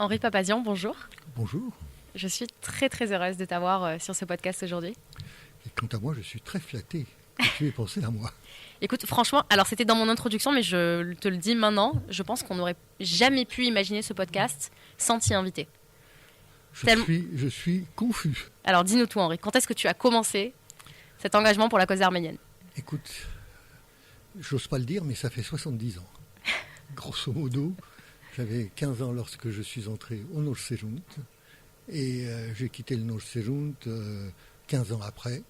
Henri Papazian, bonjour. Bonjour. Je suis très très heureuse de t'avoir sur ce podcast aujourd'hui. Et quant à moi, je suis très flatté que tu aies pensé à moi. Écoute, franchement, alors c'était dans mon introduction, mais je te le dis maintenant, je pense qu'on n'aurait jamais pu imaginer ce podcast sans t'y inviter. Je suis confus. Alors dis-nous tout, Henri, quand est-ce que tu as commencé cet engagement pour la cause arménienne? Écoute, j'ose pas le dire, mais ça fait 70 ans. Grosso modo, j'avais 15 ans lorsque je suis entré au Nordsjælland et j'ai quitté le Nordsjælland 15 ans après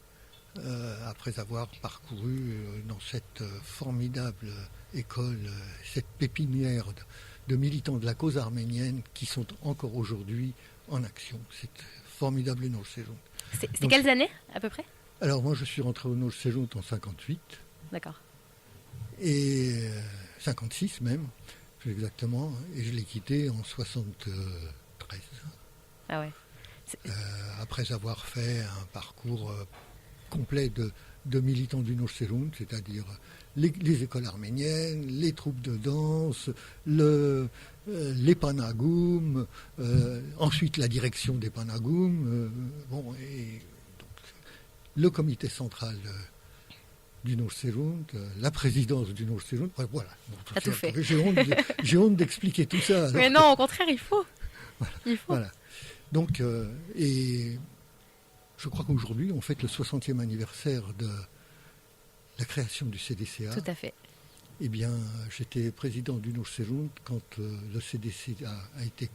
avoir parcouru dans cette formidable école, cette pépinière de militants de la cause arménienne qui sont encore aujourd'hui en action. C'est formidable le Nordsjælland. C'est quelles années à peu près? Alors moi je suis rentré au Nordsjælland en 58. D'accord. Et 56 même, plus exactement, et je l'ai quitté en 73. Ah ouais. Après avoir fait un parcours complet de militants du Nordsjælland, c'est-à-dire les écoles arméniennes, les troupes de danse, les Panagoum, ensuite la direction des Panagoum, et donc, le comité central du Nordsjælland, la présidence du Nordsjælland, voilà. T'as tout fait. J'ai honte d'expliquer tout ça. Mais non, au contraire, il faut. Voilà. Il faut. Voilà. Donc, et je crois qu'aujourd'hui, on fête le 60e anniversaire de la création du CDCA. Tout à fait. Eh bien, j'étais président du Nordsjælland quand le CDCA a été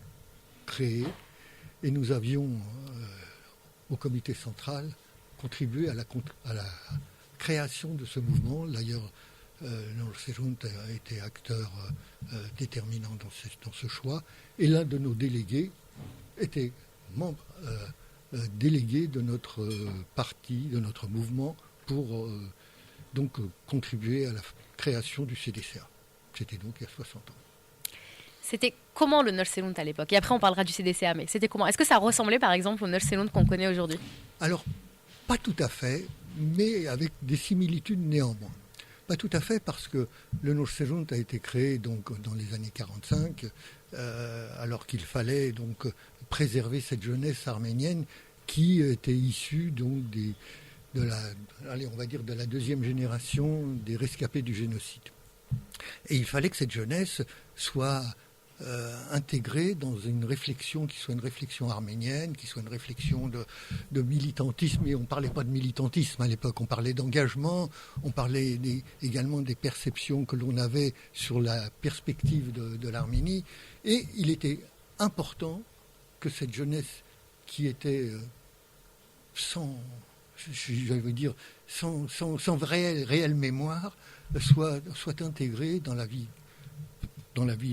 créé et nous avions, au comité central, contribué à la création de ce mouvement. D'ailleurs, le Nordsjælland a été acteur déterminant dans ce choix. Et l'un de nos délégués était membre délégué de notre parti, de notre mouvement, pour donc contribuer à la création du CDCA. C'était donc il y a 60 ans. C'était comment le Nordsjælland à l'époque? Et après on parlera du CDCA, mais c'était comment? Est-ce que ça ressemblait par exemple au Nordsjælland qu'on connaît aujourd'hui? Alors, pas tout à fait, mais avec des similitudes néanmoins. Pas tout à fait parce que le Nordsjælland a été créé donc dans les années 45, alors qu'il fallait donc préserver cette jeunesse arménienne qui était issue donc de la deuxième génération des rescapés du génocide. Et il fallait que cette jeunesse soit intégrée dans une réflexion qui soit une réflexion arménienne, qui soit une réflexion de militantisme. Et on ne parlait pas de militantisme à l'époque, on parlait d'engagement, on parlait également des perceptions que l'on avait sur la perspective de l'Arménie. Et il était important que cette jeunesse qui était sans réelle mémoire soit intégrée dans la vie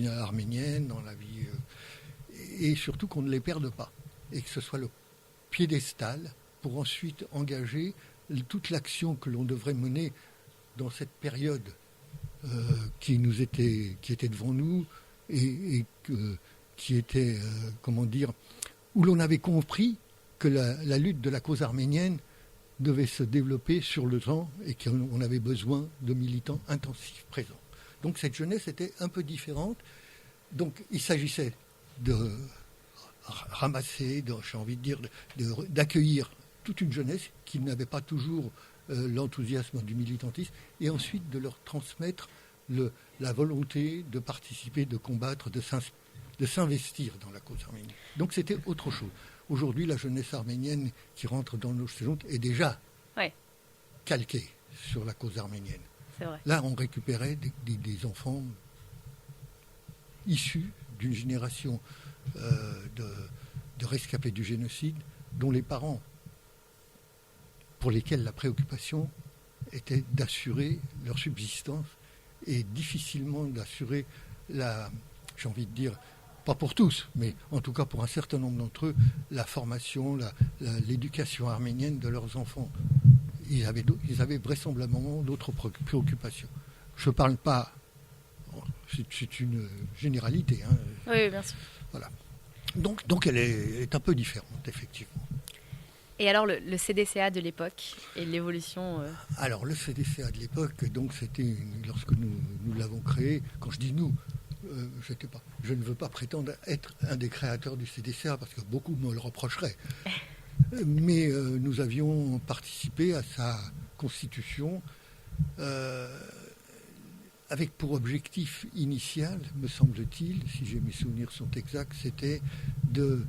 arménienne, dans la vie et surtout qu'on ne les perde pas et que ce soit le piédestal pour ensuite engager toute l'action que l'on devrait mener dans cette période qui était devant nous et qui était où l'on avait compris que la lutte de la cause arménienne devait se développer sur le temps et qu'on avait besoin de militants intensifs présents. Donc cette jeunesse était un peu différente. Donc il s'agissait de ramasser, d'accueillir toute une jeunesse qui n'avait pas toujours l'enthousiasme du militantisme et ensuite de leur transmettre la volonté de participer, de combattre, de s'investir dans la cause arménienne. Donc c'était autre chose. Aujourd'hui, la jeunesse arménienne qui rentre dans le Nordsjælland est déjà calquée sur la cause arménienne. C'est vrai. Là, on récupérait des enfants issus d'une génération de rescapés du génocide, dont les parents, pour lesquels la préoccupation était d'assurer leur subsistance et difficilement d'assurer pas pour tous, mais en tout cas pour un certain nombre d'entre eux, la formation, l'éducation arménienne de leurs enfants. Ils avaient vraisemblablement d'autres préoccupations. Je ne parle pas, c'est une généralité. Hein. Oui, bien sûr. Voilà. Donc elle est un peu différente, effectivement. Et alors le CDCA de l'époque et l'évolution Alors le CDCA de l'époque, donc c'était lorsque nous l'avons créé, quand je dis nous, je ne veux pas prétendre être un des créateurs du CDCA parce que beaucoup me le reprocheraient. Mais nous avions participé à sa constitution avec pour objectif initial, me semble-t-il, si mes souvenirs sont exacts, c'était de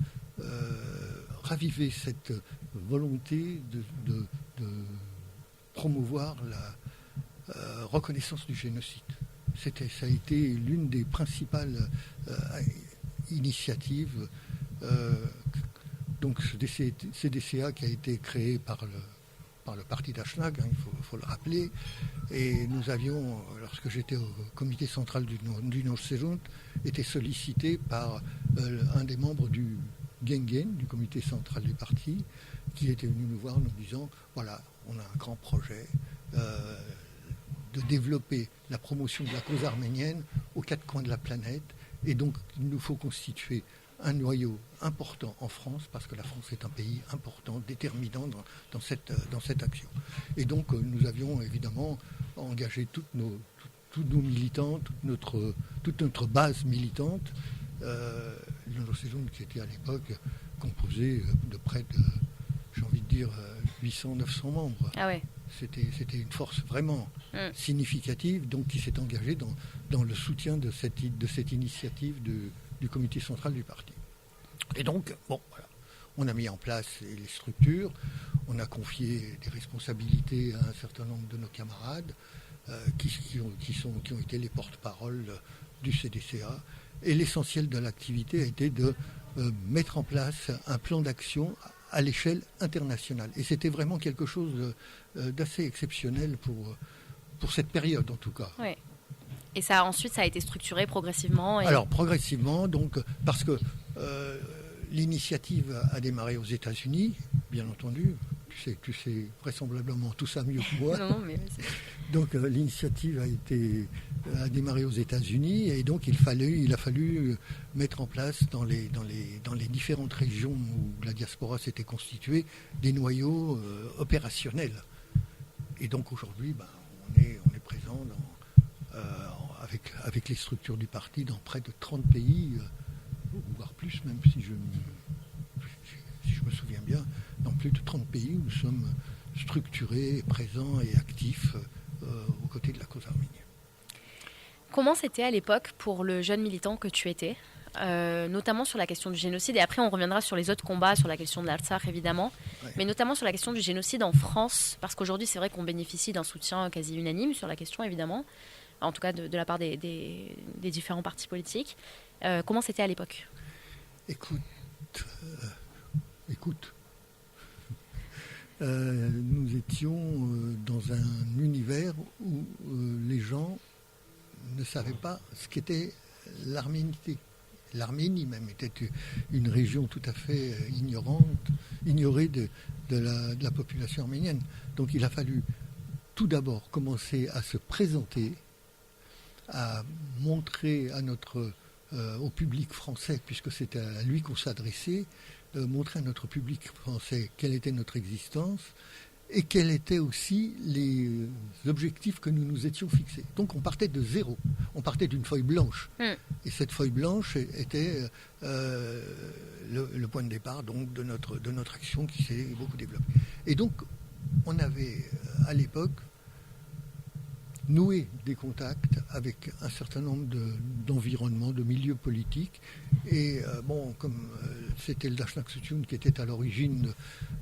raviver cette volonté de promouvoir la reconnaissance du génocide. Ça a été l'une des principales initiatives. Donc ce CDCA qui a été créé par le parti d'Aschlag, il faut le rappeler. Et nous avions, lorsque j'étais au comité central du Nord-Sejont, été sollicité par un des membres du Gengen, du comité central du parti, qui était venu nous voir en nous disant, voilà, on a un grand projet de développer la promotion de la cause arménienne aux quatre coins de la planète. Et donc, il nous faut constituer un noyau important en France, parce que la France est un pays important, déterminant dans cette action. Et donc, nous avions évidemment engagé tous nos militants, toute notre base militante, l'Union qui était à l'époque composée de près de, j'ai envie de dire, 800-900 membres. Ah ouais. C'était une force vraiment significative, donc qui s'est engagée dans le soutien de cette initiative du comité central du parti. Et donc, bon, voilà, on a mis en place les structures, on a confié des responsabilités à un certain nombre de nos camarades qui ont été les porte-parole du CDCA. Et l'essentiel de l'activité a été de mettre en place un plan d'action à l'échelle internationale. Et c'était vraiment quelque chose d'assez exceptionnel pour cette période, en tout cas. Ouais. Et ensuite, ça a été structuré progressivement. Alors, progressivement, donc, parce que l'initiative a démarré aux États-Unis, bien entendu. Tu sais vraisemblablement tout ça mieux que moi. Non, mais donc, l'initiative a démarré aux États-Unis, et donc il a fallu mettre en place dans les différentes régions où la diaspora s'était constituée des noyaux opérationnels. Et donc aujourd'hui, on est présent avec les structures du parti dans près de 30 pays, voire plus, même si je me souviens bien, dans plus de 30 pays où nous sommes structurés, présents et actifs aux côtés de la cause arménienne. Comment c'était à l'époque pour le jeune militant que tu étais, notamment sur la question du génocide, et après on reviendra sur les autres combats, sur la question de l'Artsakh évidemment, mais notamment sur la question du génocide en France, parce qu'aujourd'hui c'est vrai qu'on bénéficie d'un soutien quasi unanime sur la question évidemment, en tout cas de la part des différents partis politiques. Comment c'était à l'époque ? Écoute. Nous étions dans un univers où les gens ne savaient pas ce qu'était l'Arménité. L'Arménie même était une région tout à fait ignorée de la population arménienne. Donc il a fallu tout d'abord commencer à se présenter, à montrer au public français, puisque c'était à lui qu'on s'adressait, montrer à notre public français quelle était notre existence et quels étaient aussi les objectifs que nous nous étions fixés. Donc on partait de zéro, on partait d'une feuille blanche. Et cette feuille blanche était le point de départ donc, de notre action qui s'est beaucoup développée. Et donc on avait à l'époque noué des contacts avec un certain nombre d'environnements, de milieux politiques. Et comme c'était le Dashnak Sutyun qui était à l'origine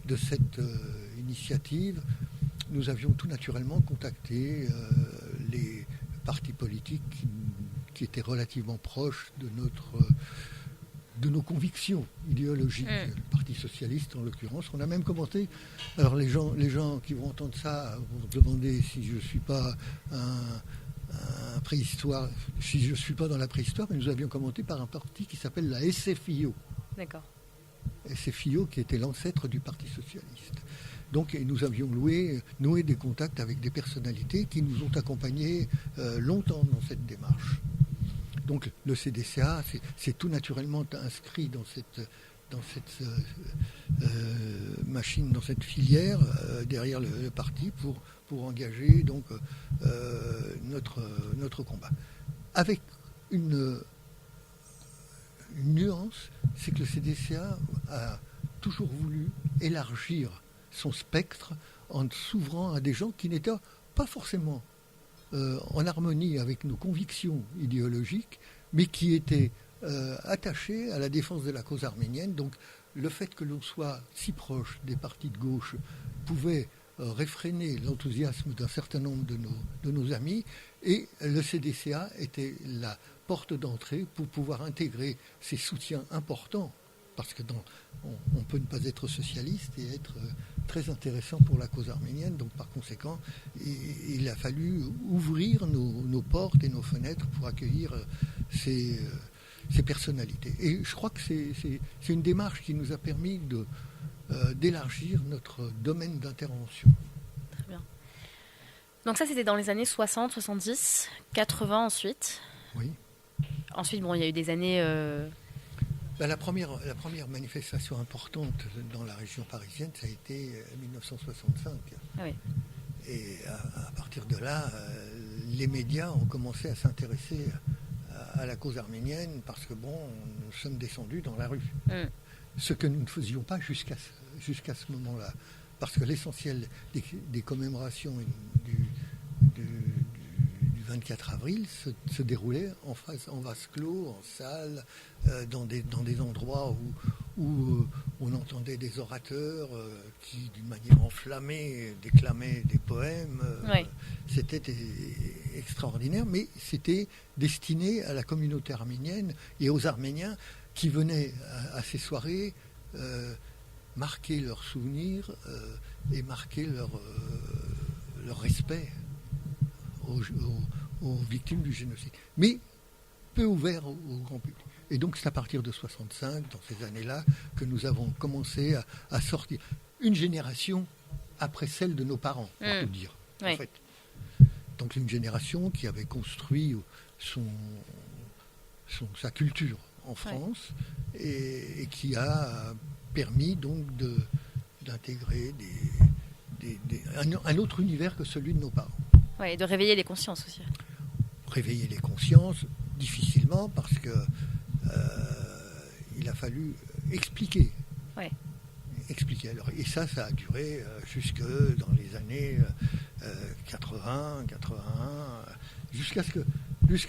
de cette initiative, nous avions tout naturellement contacté les partis politiques qui étaient relativement proches de nos convictions idéologiques. Le Parti socialiste, en l'occurrence. On a même commenté. Alors les gens qui vont entendre ça vont se demander si je ne suis pas un préhistoire, si je ne suis pas dans la préhistoire, mais nous avions commenté par un parti qui s'appelle la SFIO. D'accord. SFIO qui était l'ancêtre du Parti socialiste. Donc nous avions noué des contacts avec des personnalités qui nous ont accompagnés longtemps dans cette démarche. Donc le CDCA c'est tout naturellement inscrit dans cette machine, dans cette filière derrière le parti pour engager donc notre combat. Avec une nuance, c'est que le CDCA a toujours voulu élargir son spectre en s'ouvrant à des gens qui n'étaient pas forcément en harmonie avec nos convictions idéologiques, mais qui étaient attachés à la défense de la cause arménienne. Donc le fait que l'on soit si proche des partis de gauche pouvait réfréner l'enthousiasme d'un certain nombre de nos amis, et le CDCA était la porte d'entrée pour pouvoir intégrer ces soutiens importants, parce que on peut ne pas être socialiste et être très intéressant pour la cause arménienne. Donc par conséquent, il a fallu ouvrir nos portes et nos fenêtres pour accueillir ces personnalités. Et je crois que c'est une démarche qui nous a permis d'élargir notre domaine d'intervention. Très bien. Donc ça, c'était dans les années 60, 70, 80 ensuite. Oui. Ensuite, bon, il y a eu des années... La première manifestation importante dans la région parisienne, ça a été 1965. Ah oui. Et à partir de là, les médias ont commencé à s'intéresser à la cause arménienne parce que, nous sommes descendus dans la rue. Ce que nous ne faisions pas jusqu'à ce moment-là. Parce que l'essentiel des commémorations du 24 avril se déroulait en vase clos, en salle, dans des endroits où on entendait des orateurs qui, d'une manière enflammée, déclamaient des poèmes. Oui. C'était extraordinaire, mais c'était destiné à la communauté arménienne et aux Arméniens qui venaient à ces soirées marquer leurs souvenirs et marquer leur respect aux victimes du génocide. Mais peu ouvert au grand public. Et donc c'est à partir de 65, dans ces années-là, que nous avons commencé à sortir. Une génération après celle de nos parents, pour tout dire, en fait. Donc une génération qui avait construit sa culture en France et qui a permis donc d'intégrer un autre univers que celui de nos parents. Ouais, et de réveiller les consciences aussi. Réveiller les consciences, difficilement, parce que il a fallu expliquer. Ouais. Expliquer. Alors, et ça a duré jusque dans les années 80, 81, jusqu'à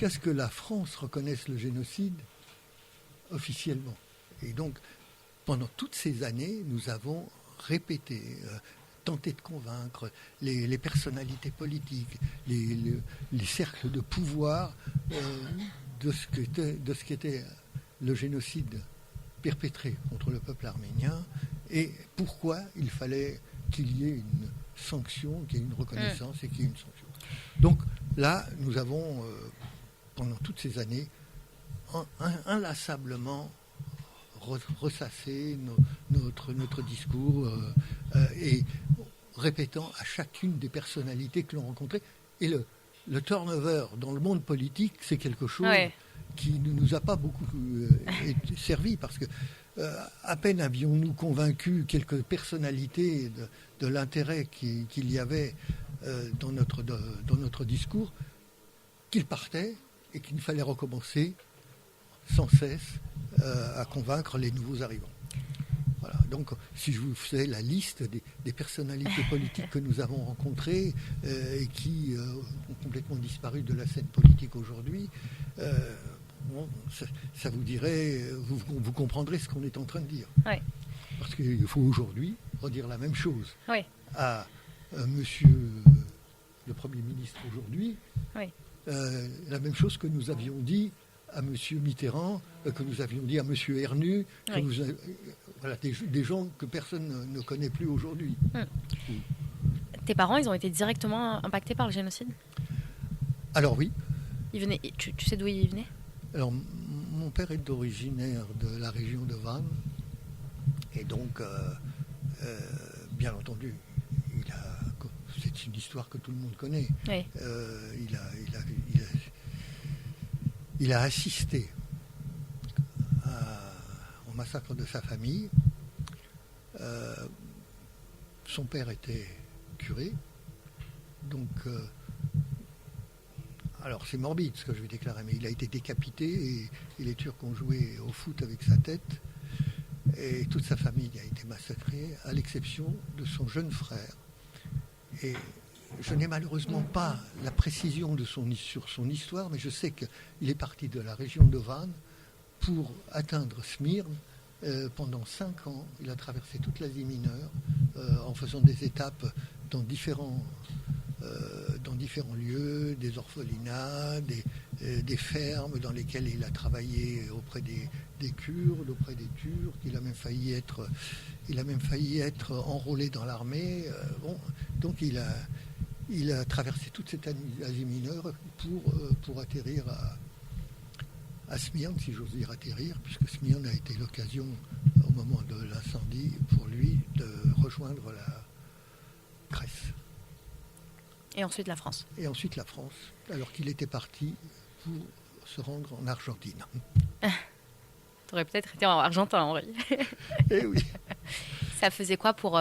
ce que la France reconnaisse le génocide officiellement. Et donc, pendant toutes ces années, nous avons répété, tenté de convaincre les personnalités politiques, les cercles de pouvoir de ce qu'était le génocide perpétré contre le peuple arménien et pourquoi il fallait qu'il y ait une sanction, qu'il y ait une reconnaissance et qu'il y ait une sanction. Donc là, nous avons, pendant toutes ces années, inlassablement ressasser notre discours et répétant à chacune des personnalités que l'on rencontrait. Et le turnover dans le monde politique, c'est quelque chose qui ne nous a pas beaucoup servi, parce que à peine avions-nous convaincu quelques personnalités de l'intérêt qu'il y avait dans notre discours, qu'ils partaient et qu'il fallait recommencer sans cesse à convaincre les nouveaux arrivants. Voilà. Donc, si je vous faisais la liste des personnalités politiques que nous avons rencontrées et qui ont complètement disparu de la scène politique aujourd'hui, ça vous dirait, vous comprendrez ce qu'on est en train de dire. Ouais. Parce qu'il faut aujourd'hui redire la même chose à monsieur le Premier ministre aujourd'hui, la même chose que nous avions dit à M. Mitterrand, que nous avions dit à M. Ernu, voilà, des gens que personne ne connaît plus aujourd'hui. Tes parents, ils ont été directement impactés par le génocide ? Alors oui. Tu sais d'où ils venaient ? Alors, mon père est originaire de la région de Vannes, et donc, bien entendu, c'est une histoire que tout le monde connaît. Oui. Il a assisté au massacre de sa famille. Son père était curé, donc Alors c'est morbide ce que je vais déclarer, mais il a été décapité et les Turcs ont joué au foot avec sa tête. Et toute sa famille a été massacrée, à l'exception de son jeune frère. Et je n'ai malheureusement pas la précision sur son histoire, mais je sais qu'il est parti de la région de Van pour atteindre Smyrne. Pendant 5 ans, il a traversé toute l'Asie mineure en faisant des étapes dans différents lieux, des orphelinats, des fermes dans lesquelles il a travaillé auprès des Kurdes, auprès des Turcs. Il a même failli être enrôlé dans l'armée. Donc il a traversé toute cette Asie mineure pour atterrir à Smyrne, si j'ose dire atterrir, puisque Smyrne a été l'occasion, au moment de l'incendie, pour lui de rejoindre la Grèce. Et ensuite la France. Et ensuite la France, alors qu'il était parti pour se rendre en Argentine. T'aurais peut-être été en Argentin, Henri. Eh oui. Ça faisait quoi pour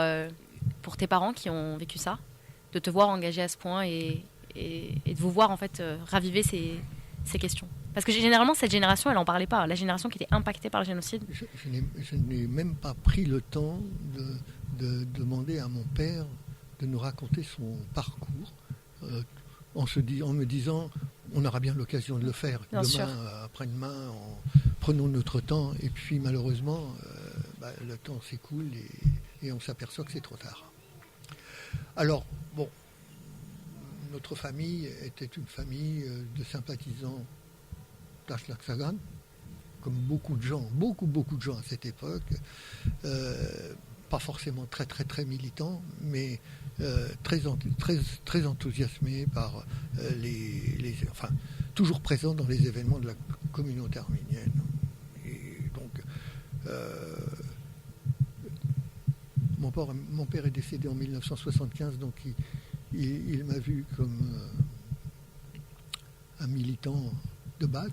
tes parents qui ont vécu ça, de te voir engagé à ce point et de vous voir en fait raviver ces questions? Parce que généralement, cette génération, elle n'en parlait pas. La génération qui était impactée par le génocide. Je n'ai même pas pris le temps de demander à mon père de nous raconter son parcours, en me disant, on aura bien l'occasion de le faire. Bien sûr. Demain, après-demain, prenons notre temps. Et puis, malheureusement, le temps s'écoule et on s'aperçoit que c'est trop tard. Alors, bon, notre famille était une famille de sympathisants d'Ashlag Sagan, comme beaucoup de gens à cette époque, pas forcément très très très militants, mais très enthousiasmés par enfin toujours présents dans les événements de la communauté arménienne. Et donc mon père est décédé en 1975, donc il m'a vu comme un militant de base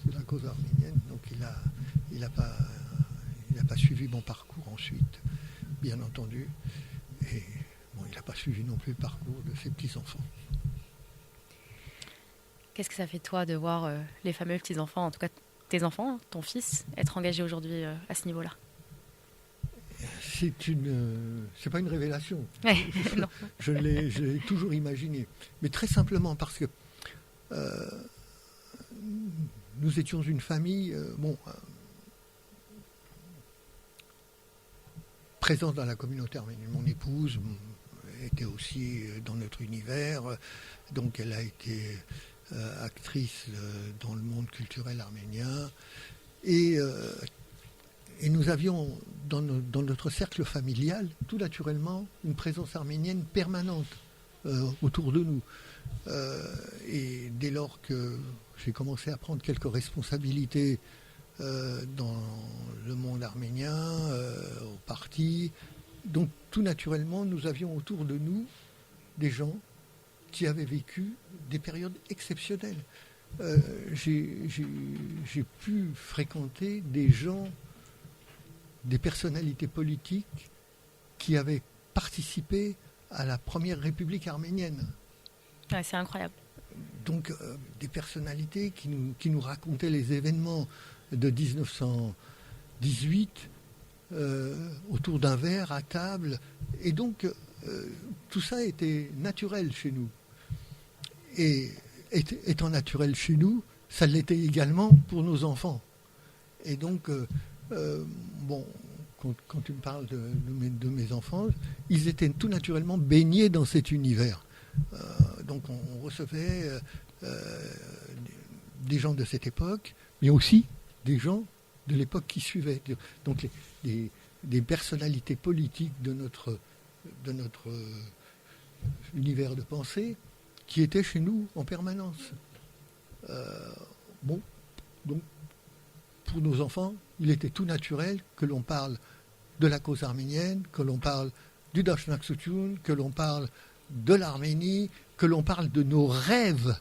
de la cause arménienne, donc il a pas suivi mon parcours ensuite, bien entendu, et bon, il n'a pas suivi non plus le parcours de ses petits-enfants. Qu'est-ce que ça fait de toi de voir les fameux petits-enfants, en tout cas tes enfants, ton fils, être engagé aujourd'hui à ce niveau-là? C'est pas une révélation. Ouais, non. Je l'ai toujours imaginé, mais très simplement parce que nous étions une famille présente dans la communauté arménienne. Mon épouse était aussi dans notre univers, donc elle a été actrice dans le monde culturel arménien, et nous avions dans notre cercle familial tout naturellement une présence arménienne permanente autour de nous. Et dès lors que j'ai commencé à prendre quelques responsabilités dans le monde arménien, au parti, donc tout naturellement nous avions autour de nous des gens qui avaient vécu des périodes exceptionnelles. J'ai pu fréquenter des gens, des personnalités politiques qui avaient participé à la première République arménienne. Ouais, c'est incroyable. Donc des personnalités qui nous racontaient les événements de 1918 autour d'un verre à table. Et donc tout ça était naturel chez nous. Et étant naturel chez nous, ça l'était également pour nos enfants. Et donc, quand tu me parles de mes enfants, ils étaient tout naturellement baignés dans cet univers. Donc on recevait des gens de cette époque, mais aussi des gens de l'époque qui suivait. Donc des personnalités politiques de notre univers de pensée qui étaient chez nous en permanence. Donc pour nos enfants, il était tout naturel que l'on parle de la cause arménienne, que l'on parle du Dashnaksutyun, que l'on parle de l'Arménie, que l'on parle de nos rêves.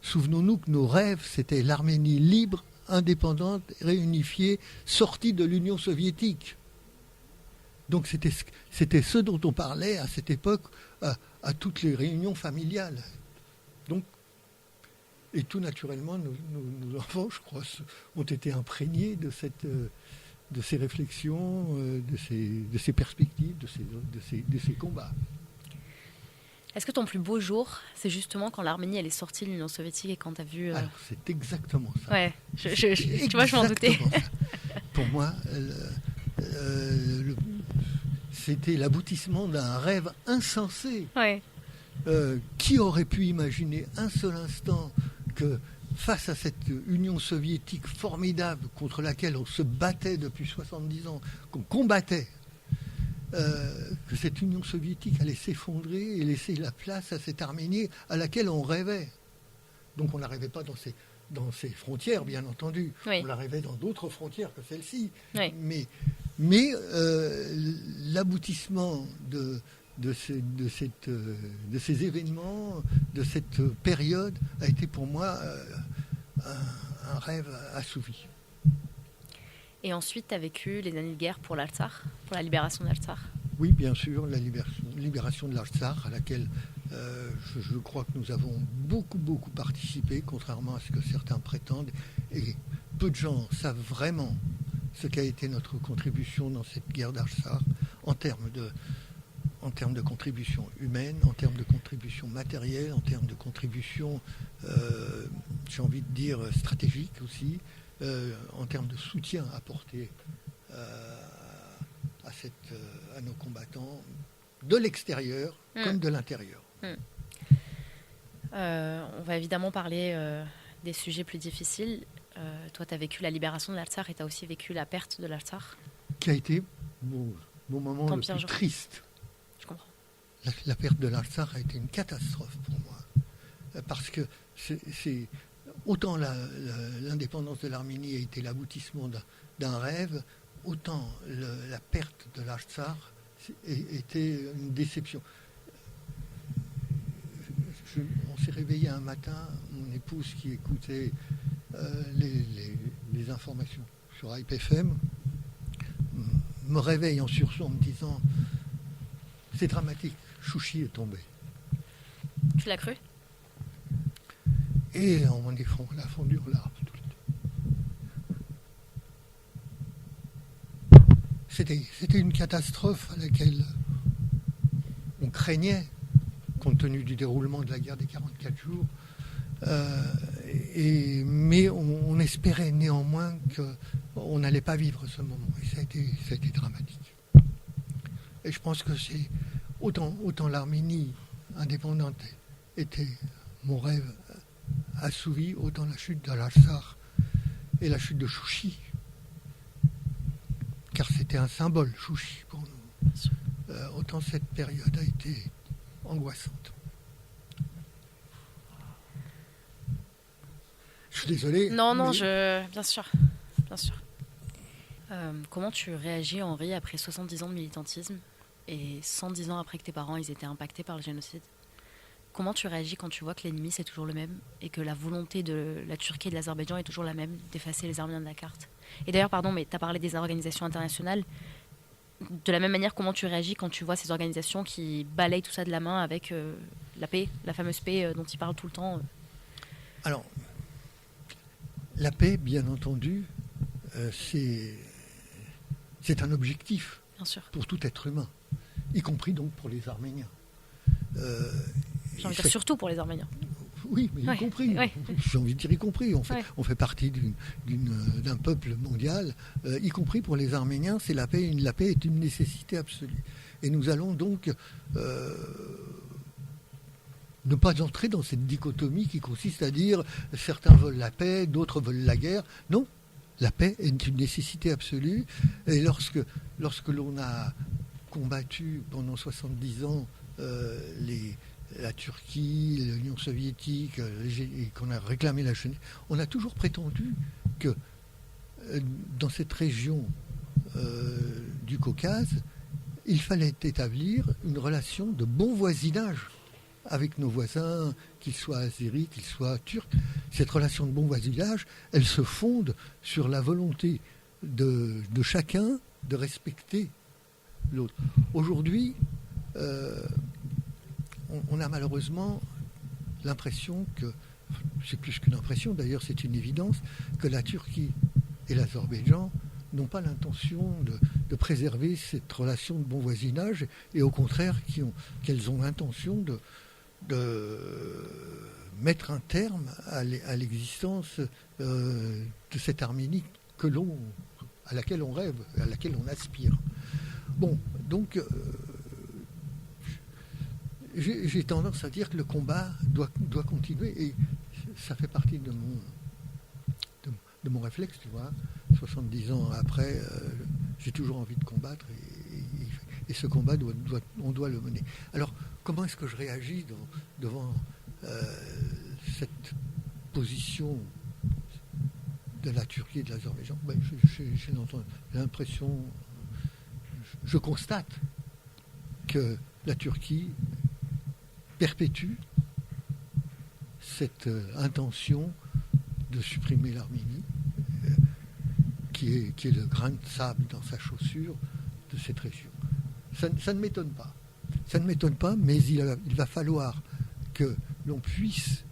Souvenons-nous que nos rêves, c'était l'Arménie libre, indépendante, réunifiée, sortie de l'Union soviétique. Donc c'était ce dont on parlait à cette époque, à toutes les réunions familiales. Donc, et tout naturellement, nos enfants, je crois, ont été imprégnés de ces réflexions, de ces perspectives, de ces combats. Est-ce que ton plus beau jour, c'est justement quand l'Arménie elle est sortie de l'Union soviétique et quand tu as vu... Alors, c'est exactement ça. Ouais, tu vois, je m'en doutais. Pour moi, c'était l'aboutissement d'un rêve insensé. Ouais. Qui aurait pu imaginer un seul instant que face à cette Union soviétique formidable contre laquelle on se battait depuis 70 ans, qu'on combattait, que cette Union soviétique allait s'effondrer et laisser la place à cette Arménie à laquelle on rêvait. Donc on ne la rêvait pas dans ses frontières, bien entendu. Oui. On la rêvait dans d'autres frontières que celle-ci. Oui. Mais l'aboutissement de ces événements, de cette période, a été pour moi un rêve assouvi. Et ensuite, tu as vécu les années de guerre pour l'Artsakh, pour la libération de l'Artsakh. Oui, bien sûr, la libération de l'Artsakh, à laquelle je crois que nous avons beaucoup participé, contrairement à ce que certains prétendent. Et peu de gens savent vraiment ce qu'a été notre contribution dans cette guerre d'Artsakh, en termes de contribution humaine, en termes de contribution matérielle, en termes de contribution, j'ai envie de dire, stratégique aussi, en termes de soutien apporté à nos combattants, de l'extérieur comme de l'intérieur. On va évidemment parler des sujets plus difficiles. Toi, tu as vécu la libération de l'Artsakh et tu as aussi vécu la perte de l'Artsakh. Qui a été mon moment le plus triste. Je comprends. La perte de l'Artsakh a été une catastrophe pour moi. Parce que autant l'indépendance de l'Arménie a été l'aboutissement d'un rêve, autant la perte de l'Artsakh était une déception. On s'est réveillé un matin, mon épouse qui écoutait les informations sur IPFM me réveille en sursaut en me disant « C'est dramatique, Chouchi est tombé ». Tu l'as cru ? Et on a fondu en larmes tous les deux. C'était une catastrophe à laquelle on craignait, compte tenu du déroulement de la guerre des 44 jours, mais on espérait néanmoins qu'on n'allait pas vivre ce moment. Et ça a été dramatique. Et je pense que c'est autant l'Arménie indépendante était mon rêve assouvi, autant la chute de l'Artsakh et la chute de Chouchi, car c'était un symbole, Chouchi, pour nous. Autant cette période a été angoissante. Je suis désolé. Non, bien sûr. Comment tu réagis, Henri, après 70 ans de militantisme et 110 ans après que tes parents ils étaient impactés par le génocide? Comment tu réagis quand tu vois que l'ennemi c'est toujours le même et que la volonté de la Turquie et de l'Azerbaïdjan est toujours la même, d'effacer les Arméniens de la carte? Et d'ailleurs, pardon, mais tu as parlé des organisations internationales. De la même manière, comment tu réagis quand tu vois ces organisations qui balayent tout ça de la main avec la paix, la fameuse paix dont ils parlent tout le temps Alors, la paix, bien entendu, c'est un objectif Bien sûr. Pour tout être humain, y compris donc pour les Arméniens. J'ai envie de dire surtout pour les Arméniens. Oui, mais y compris. Ouais. J'ai envie de dire y compris. On fait partie d'un peuple mondial, y compris pour les Arméniens. C'est la paix. La paix est une nécessité absolue. Et nous allons donc ne pas entrer dans cette dichotomie qui consiste à dire certains veulent la paix, d'autres veulent la guerre. Non, la paix est une nécessité absolue. Et lorsque l'on a combattu pendant 70 ans la Turquie, l'Union soviétique, et qu'on a réclamé la Genève, on a toujours prétendu que dans cette région du Caucase, il fallait établir une relation de bon voisinage avec nos voisins, qu'ils soient azéris, qu'ils soient turcs. Cette relation de bon voisinage, elle se fonde sur la volonté de chacun de respecter l'autre. Aujourd'hui, on a malheureusement l'impression que, c'est plus qu'une impression, d'ailleurs c'est une évidence, que la Turquie et l'Azerbaïdjan n'ont pas l'intention de préserver cette relation de bon voisinage, et au contraire qu'elles ont l'intention de mettre un terme à l'existence de cette Arménie à laquelle on rêve, à laquelle on aspire. Bon, donc j'ai tendance à dire que le combat doit continuer, et ça fait partie de mon réflexe, tu vois. 70 ans après, j'ai toujours envie de combattre, et ce combat, on doit le mener. Alors, comment est-ce que je réagis devant cette position de la Turquie et de l'Azerbaïdjan? J'ai l'impression, je constate que la Turquie perpétue cette intention de supprimer l'Arménie, qui est le grain de sable dans sa chaussure de cette région. Ça ne m'étonne pas. Ça ne m'étonne pas, mais il va falloir que l'on puisse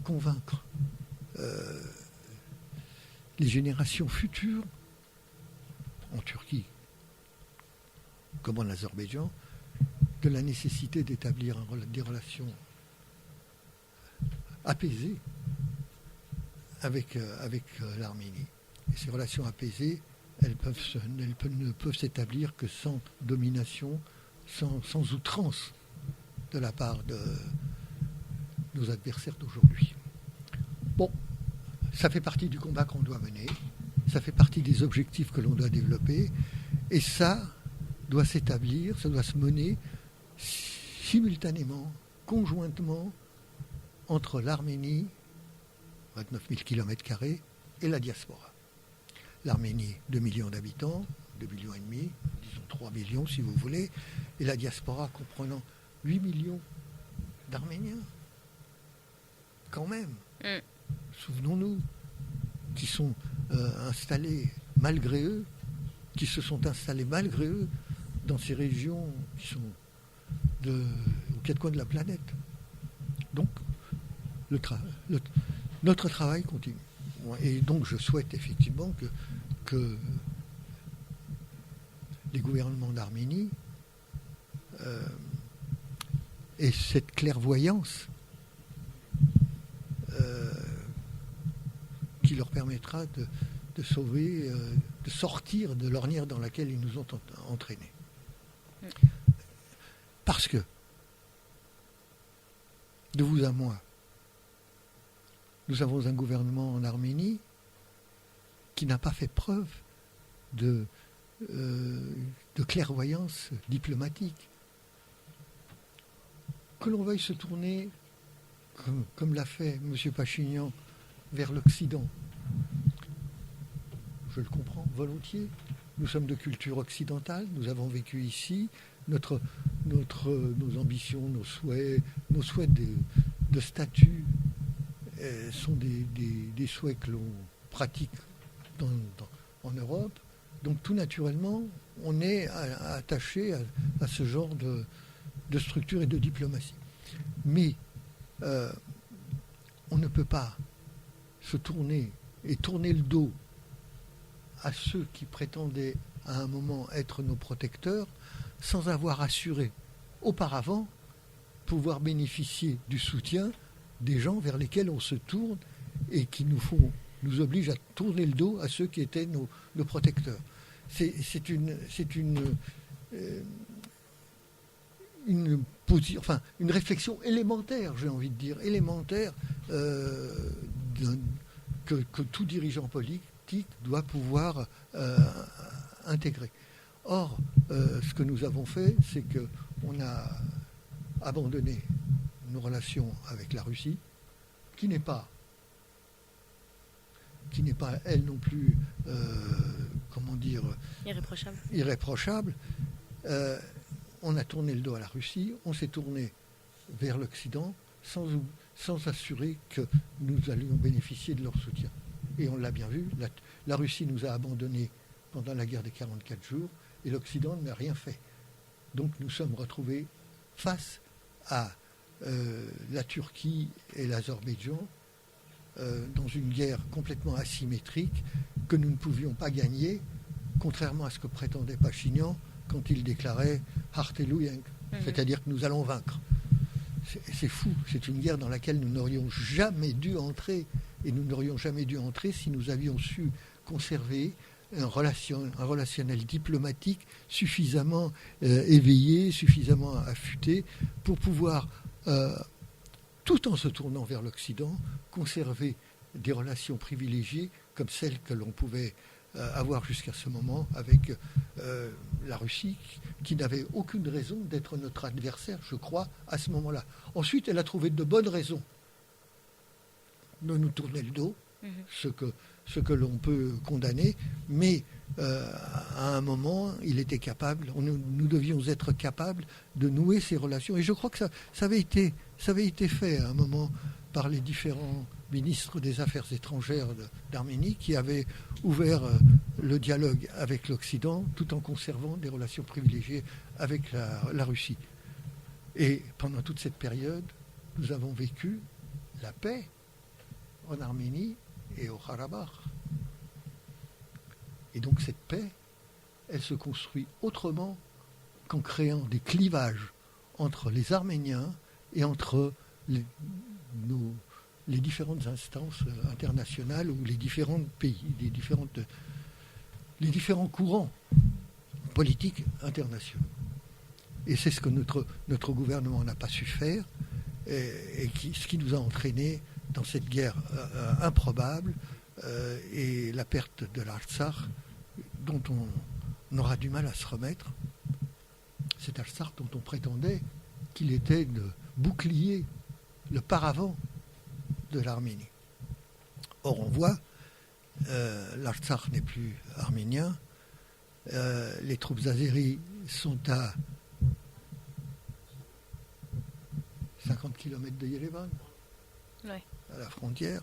convaincre les générations futures, en Turquie comme en Azerbaïdjan, de la nécessité d'établir des relations apaisées avec l'Arménie. Et ces relations apaisées, elles ne peuvent s'établir que sans domination, sans outrance de la part de nos adversaires d'aujourd'hui. Bon, ça fait partie du combat qu'on doit mener, ça fait partie des objectifs que l'on doit développer, et ça doit s'établir, ça doit se mener simultanément, conjointement, entre l'Arménie, 29 000 km², et la diaspora. L'Arménie, 2 millions d'habitants, 2,5 millions, disons 3 millions si vous voulez, et la diaspora comprenant 8 millions d'Arméniens. Quand même, souvenons-nous, qui sont installés malgré eux, qui se sont installés malgré eux dans ces régions qui sont aux quatre coins de la planète. Donc, notre travail continue. Et donc, je souhaite effectivement que les gouvernements d'Arménie aient cette clairvoyance qui leur permettra de sauver, de sortir de l'ornière dans laquelle ils nous ont entraînés. Parce que, de vous à moi, nous avons un gouvernement en Arménie qui n'a pas fait preuve de clairvoyance diplomatique. Que l'on veuille se tourner, comme l'a fait M. Pachinian, vers l'Occident, je le comprends volontiers. Nous sommes de culture occidentale, nous avons vécu ici, nos ambitions, nos souhaits de statut sont des souhaits que l'on pratique en Europe. Donc tout naturellement, on est attaché à ce genre de structure et de diplomatie. Mais on ne peut pas se tourner le dos à ceux qui prétendaient à un moment être nos protecteurs sans avoir assuré auparavant pouvoir bénéficier du soutien des gens vers lesquels on se tourne et qui nous obligent à tourner le dos à ceux qui étaient nos protecteurs. C'est une réflexion élémentaire, j'ai envie de dire, élémentaire, que tout dirigeant politique doit pouvoir intégrer. Or, ce que nous avons fait, c'est qu'on a abandonné nos relations avec la Russie, qui n'est pas elle non plus, irréprochable. On a tourné le dos à la Russie, on s'est tourné vers l'Occident sans assurer que nous allions bénéficier de leur soutien. Et on l'a bien vu, la Russie nous a abandonnés pendant la guerre des 44 jours et l'Occident n'a rien fait. Donc nous sommes retrouvés face à la Turquie et l'Azerbaïdjan dans une guerre complètement asymétrique que nous ne pouvions pas gagner, contrairement à ce que prétendait Pachinian quand il déclarait « Harteluyenk », c'est-à-dire que nous allons vaincre. C'est fou, c'est une guerre dans laquelle nous n'aurions jamais dû entrer, et nous n'aurions jamais dû entrer si nous avions su conserver un relationnel diplomatique suffisamment éveillé, suffisamment affûté pour pouvoir, tout en se tournant vers l'Occident, conserver des relations privilégiées comme celles que l'on pouvait avoir jusqu'à ce moment avec la Russie, qui n'avait aucune raison d'être notre adversaire, je crois, à ce moment-là. Ensuite, elle a trouvé de bonnes raisons de nous tourner le dos, ce que l'on peut condamner, mais à un moment, il était capable, nous devions être capables de nouer ces relations. Et je crois que ça avait été fait à un moment par les différents ministres des Affaires étrangères d'Arménie qui avaient ouvert le dialogue avec l'Occident tout en conservant des relations privilégiées avec la Russie. Et pendant toute cette période, nous avons vécu la paix en Arménie et au Karabakh. Et donc cette paix, elle se construit autrement qu'en créant des clivages entre les Arméniens et entre les différentes instances internationales ou les différents pays, les différents courants politiques internationaux. Et c'est ce que notre gouvernement n'a pas su faire, et ce qui nous a entraînés dans cette guerre improbable et la perte de l'Artsakh, dont on aura du mal à se remettre. Cet Artsakh dont on prétendait qu'il était le bouclier, le paravent de l'Arménie. Or, on voit, l'Artsakh n'est plus arménien, les troupes azéries sont à 50 km de Yerevan, à la frontière.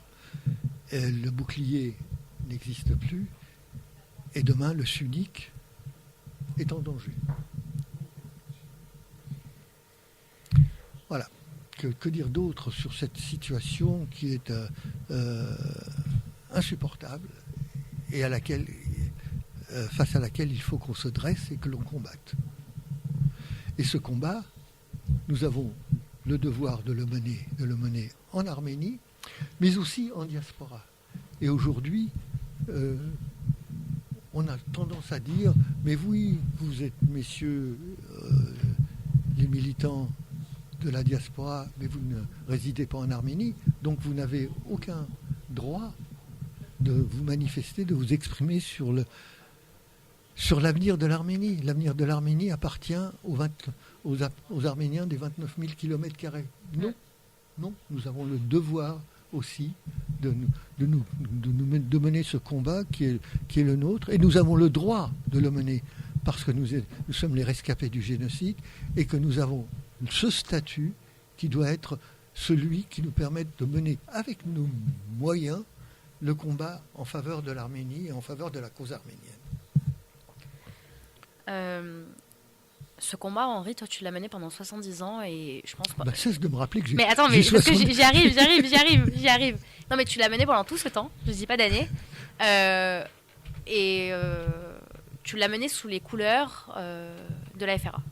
Le bouclier n'existe plus, et demain, le Sunnique est en danger. Voilà. Que dire d'autre sur cette situation qui est insupportable et face à laquelle il faut qu'on se dresse et que l'on combatte. Et ce combat, nous avons le devoir de le mener en Arménie, mais aussi en diaspora. Et aujourd'hui, on a tendance à dire, mais oui, vous êtes, messieurs, les militants de la diaspora, mais vous ne résidez pas en Arménie, donc vous n'avez aucun droit de vous manifester, de vous exprimer sur l'avenir de l'Arménie. L'avenir de l'Arménie appartient aux Arméniens des 29 000 km². Non, nous avons le devoir aussi de mener ce combat qui est le nôtre, et nous avons le droit de le mener parce que nous sommes les rescapés du génocide et que nous avons ce statut qui doit être celui qui nous permette de mener avec nos moyens le combat en faveur de l'Arménie et en faveur de la cause arménienne. Ce combat, Henri, toi, tu l'as mené pendant 70 ans et je pense pas. Cesse de me rappeler que j'ai. Mais attends, mais parce que j'y arrive. Non, mais tu l'as mené pendant tout ce temps, je dis pas d'année. Tu l'as mené sous les couleurs de la FRA.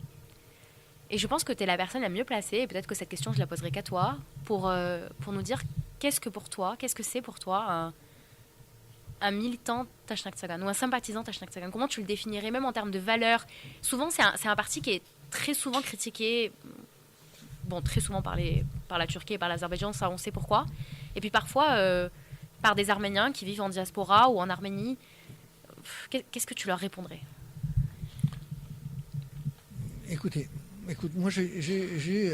Et je pense que tu es la personne la mieux placée, et peut-être que cette question, je la poserai qu'à toi, pour nous dire qu'est-ce que c'est pour toi un militant Tashnak Tsagan ou un sympathisant Tashnak Tsagan. Comment tu le définirais, même en termes de valeurs? Souvent, c'est un parti qui est très souvent critiqué, très souvent par la Turquie et par l'Azerbaïdjan, ça on sait pourquoi. Et puis parfois par des Arméniens qui vivent en diaspora ou en Arménie. Qu'est-ce que tu leur répondrais? Écoute, moi j'ai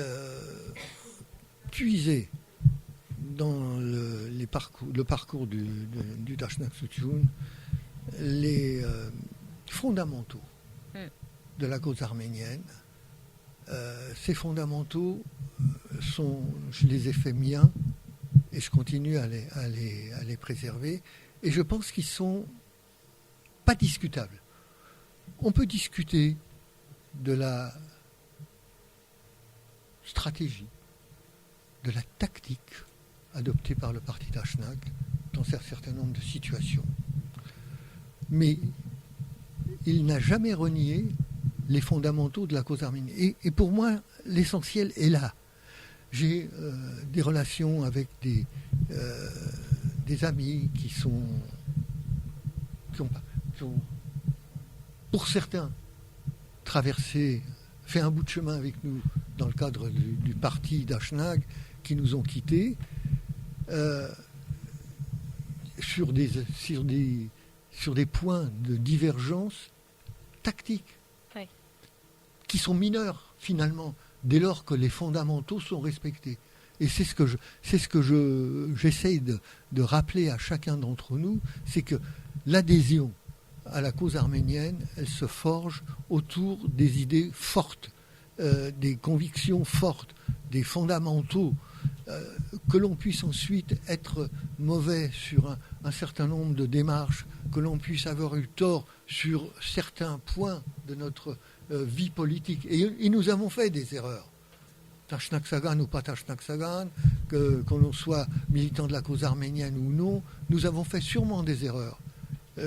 puisé dans le parcours du Tashnak Tsagan les fondamentaux de la cause arménienne. Ces fondamentaux je les ai faits miens et je continue à les préserver, et je pense qu'ils sont pas discutables. On peut discuter de la stratégie, de la tactique adoptée par le parti Daşnak dans un certain nombre de situations. Mais il n'a jamais renié les fondamentaux de la cause arménienne. Et pour moi, l'essentiel est là. J'ai des relations avec des amis qui ont, pour certains, fait un bout de chemin avec nous dans le cadre du parti Daşnak, qui nous ont quittés sur des points de divergence tactiques, oui, qui sont mineurs finalement, dès lors que les fondamentaux sont respectés. Et c'est ce que j'essaye de rappeler à chacun d'entre nous, c'est que l'adhésion à la cause arménienne, elle se forge autour des idées fortes, des convictions fortes, des fondamentaux, que l'on puisse ensuite être mauvais sur un certain nombre de démarches, que l'on puisse avoir eu tort sur certains points de notre vie politique. Et nous avons fait des erreurs. Daşnak Sagan ou pas Daşnak Sagan, qu'on soit militant de la cause arménienne ou non, nous avons fait sûrement des erreurs.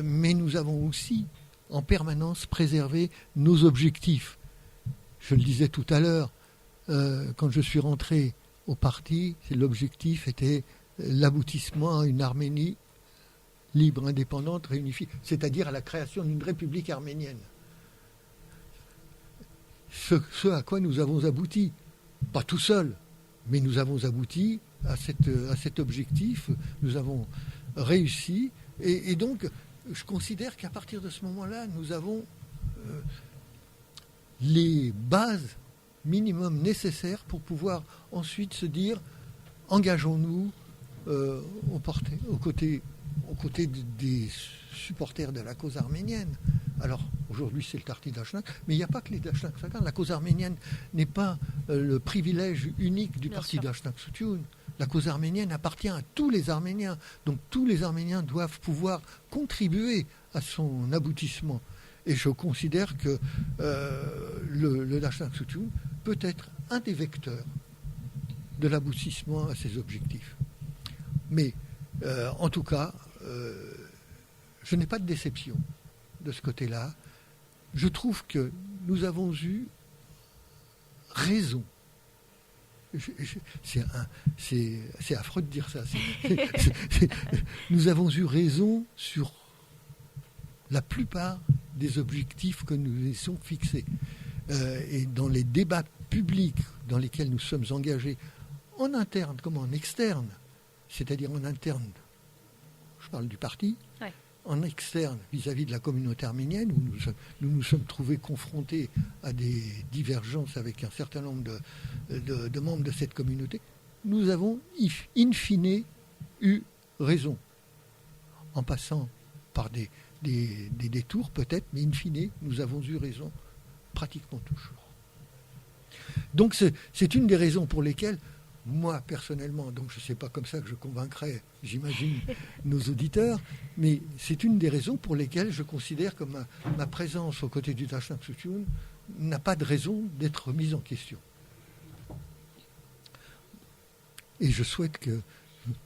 Mais nous avons aussi en permanence préservé nos objectifs. Je le disais tout à l'heure, quand je suis rentré au parti, l'objectif était l'aboutissement à une Arménie libre, indépendante, réunifiée, c'est-à-dire à la création d'une république arménienne. Ce à quoi nous avons abouti, pas tout seul, mais nous avons abouti à cet objectif, nous avons réussi, et donc je considère qu'à partir de ce moment-là, nous avons les bases minimum nécessaires pour pouvoir ensuite se dire engageons-nous aux côtés des supporters de la cause arménienne. Alors aujourd'hui c'est le parti Daşnak, mais il n'y a pas que les Daşnak Sagan. La cause arménienne n'est pas le privilège unique du parti Daşnak Sutyun. La cause arménienne appartient à tous les Arméniens. Donc tous les Arméniens doivent pouvoir contribuer à son aboutissement. Et je considère que le Daşnak Sutyun peut être un des vecteurs de l'aboutissement à ces objectifs. Mais en tout cas, je n'ai pas de déception de ce côté-là. Je trouve que nous avons eu raison. C'est affreux de dire ça. Nous avons eu raison sur la plupart des objectifs que nous laissons fixés. Et dans les débats publics dans lesquels nous sommes engagés, en interne comme en externe, c'est-à-dire en interne, je parle du parti, ouais, en externe vis-à-vis de la communauté arménienne, où nous nous sommes trouvés confrontés à des divergences avec un certain nombre de membres de cette communauté, nous avons in fine eu raison, en passant par des détours peut-être, mais in fine, nous avons eu raison pratiquement toujours. Donc c'est une des raisons pour lesquelles, moi personnellement, donc je ne sais pas comme ça que je convaincrai, j'imagine, nos auditeurs, mais c'est une des raisons pour lesquelles je considère que ma présence aux côtés du Daşnak Sutyun n'a pas de raison d'être remise en question. Et je souhaite que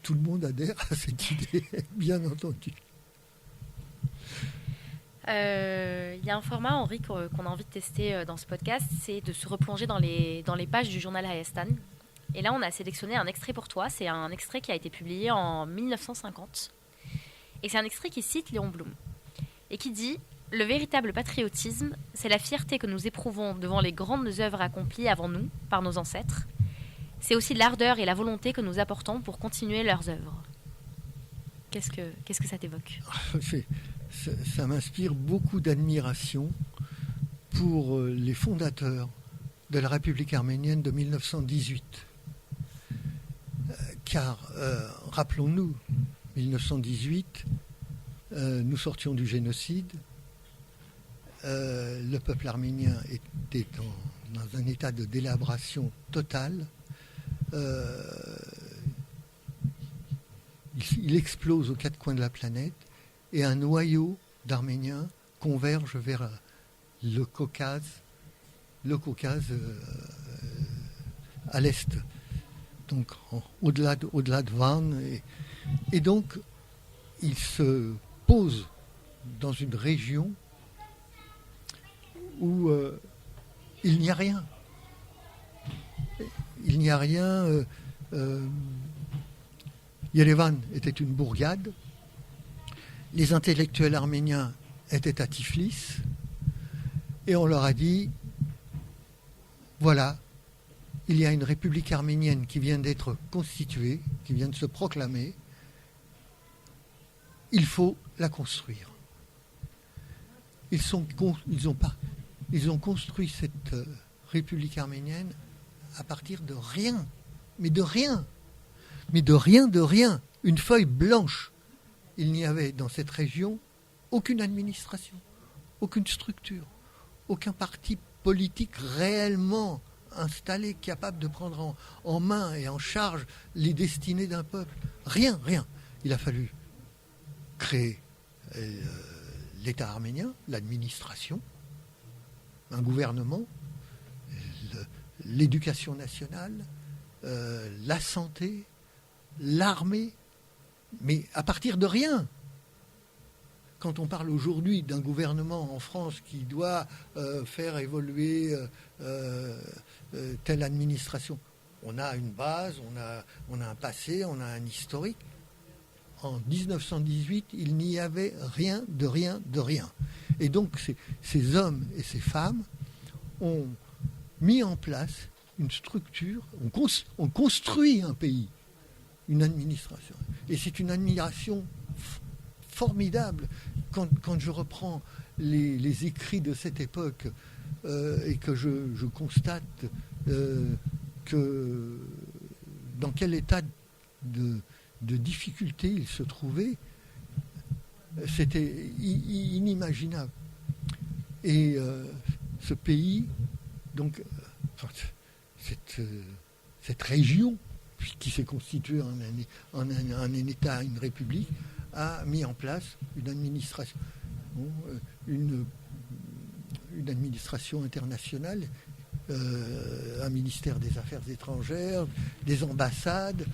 tout le monde adhère à cette idée, bien entendu. Il y a un format, Henri, qu'on a envie de tester dans ce podcast, c'est de se replonger dans les pages du journal Hayastan. Et là, on a sélectionné un extrait pour toi. C'est un extrait qui a été publié en 1950. Et c'est un extrait qui cite Léon Blum. Et qui dit « Le véritable patriotisme, c'est la fierté que nous éprouvons devant les grandes œuvres accomplies avant nous, par nos ancêtres. C'est aussi l'ardeur et la volonté que nous apportons pour continuer leurs œuvres. » Qu'est-ce que ça t'évoque ? Ça m'inspire beaucoup d'admiration pour les fondateurs de la République arménienne de 1918. Car, rappelons-nous, 1918, nous sortions du génocide, le peuple arménien était dans un état de délabration totale, il explose aux quatre coins de la planète, et un noyau d'Arméniens converge vers le Caucase à l'est donc au-delà de Van. Et donc, il se pose dans une région où il n'y a rien. Il n'y a rien. Yerevan était une bourgade. Les intellectuels arméniens étaient à Tiflis. Et on leur a dit, voilà, il y a une république arménienne qui vient d'être constituée, qui vient de se proclamer. Il faut la construire. Ils ont construit cette république arménienne à partir de rien. Mais de rien. Mais de rien. Une feuille blanche. Il n'y avait dans cette région aucune administration, aucune structure, aucun parti politique réellement installé, capable de prendre en main et en charge les destinées d'un peuple. Rien. Il a fallu créer l'État arménien, l'administration, un gouvernement, l'éducation nationale, la santé, l'armée, mais à partir de rien. Quand on parle aujourd'hui d'un gouvernement en France qui doit faire évoluer telle administration, on a une base, on a un passé, on a un historique. En 1918, il n'y avait rien. Et donc, ces hommes et ces femmes ont mis en place une structure, on construit un pays, une administration. Et c'est une admiration formidable. Quand je reprends les écrits de cette époque et que je constate que dans quel état de difficulté il se trouvait, c'était inimaginable. Et ce pays, donc cette région qui s'est constituée en un État, une république, a mis en place une administration, une administration internationale, un ministère des Affaires étrangères, des ambassades,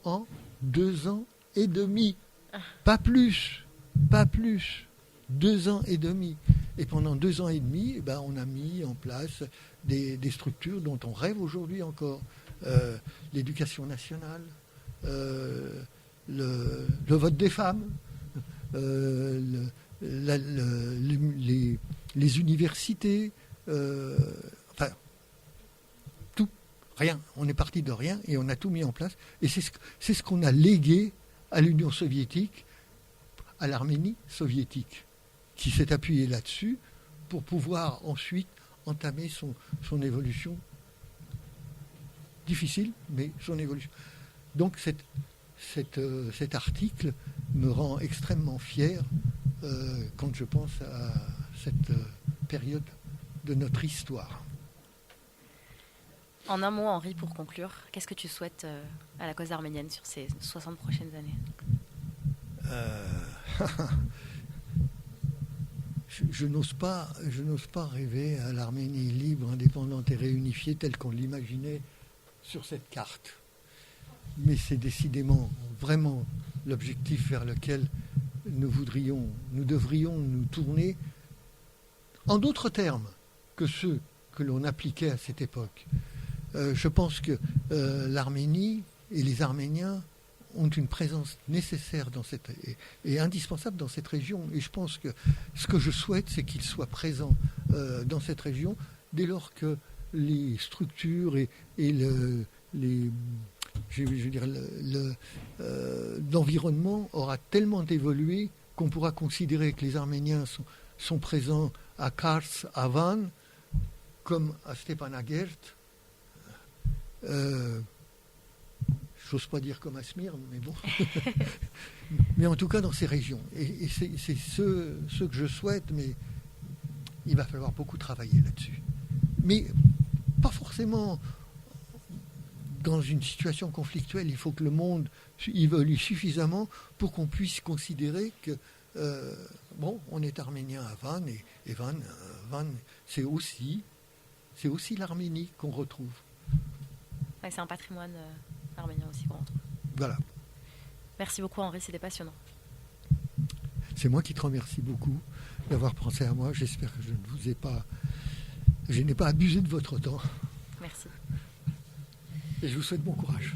en 2 ans et demi. Pas plus. 2 ans et demi. Et pendant 2 ans et demi, on a mis en place des structures dont on rêve aujourd'hui encore. L'éducation nationale, le vote des femmes, les universités, enfin, tout, rien. On est parti de rien et on a tout mis en place. Et c'est ce qu'on a légué à l'Union soviétique, à l'Arménie soviétique, qui s'est appuyée là-dessus pour pouvoir ensuite entamer son évolution. Difficile, mais son évolution. Donc cet article me rend extrêmement fier quand je pense à cette période de notre histoire. En un mot, Henri, pour conclure, qu'est-ce que tu souhaites à la cause arménienne sur ces 60 prochaines années ? Je n'ose pas rêver à l'Arménie libre, indépendante et réunifiée telle qu'on l'imaginait sur cette carte. Mais c'est décidément vraiment l'objectif vers lequel nous devrions nous tourner en d'autres termes que ceux que l'on appliquait à cette époque. Je pense que l'Arménie et les Arméniens ont une présence nécessaire et indispensable dans cette région. Et je pense que ce que je souhaite, c'est qu'ils soient présents dans cette région dès lors que les structures et l'environnement aura tellement évolué qu'on pourra considérer que les Arméniens sont présents à Kars, à Van, comme à Stepanakert. J'ose pas dire comme à Smyrne, mais bon. Mais en tout cas dans ces régions. Et c'est ce que je souhaite, mais il va falloir beaucoup travailler là-dessus. Mais pas forcément dans une situation conflictuelle. Il faut que le monde évolue suffisamment pour qu'on puisse considérer que on est arménien à Van, et Van, c'est aussi l'Arménie qu'on retrouve. Ouais, c'est un patrimoine arménien aussi grand. Voilà. Merci beaucoup Henri, c'était passionnant. C'est moi qui te remercie beaucoup d'avoir pensé à moi. J'espère que je n'ai pas abusé de votre temps. Merci. Et je vous souhaite bon courage.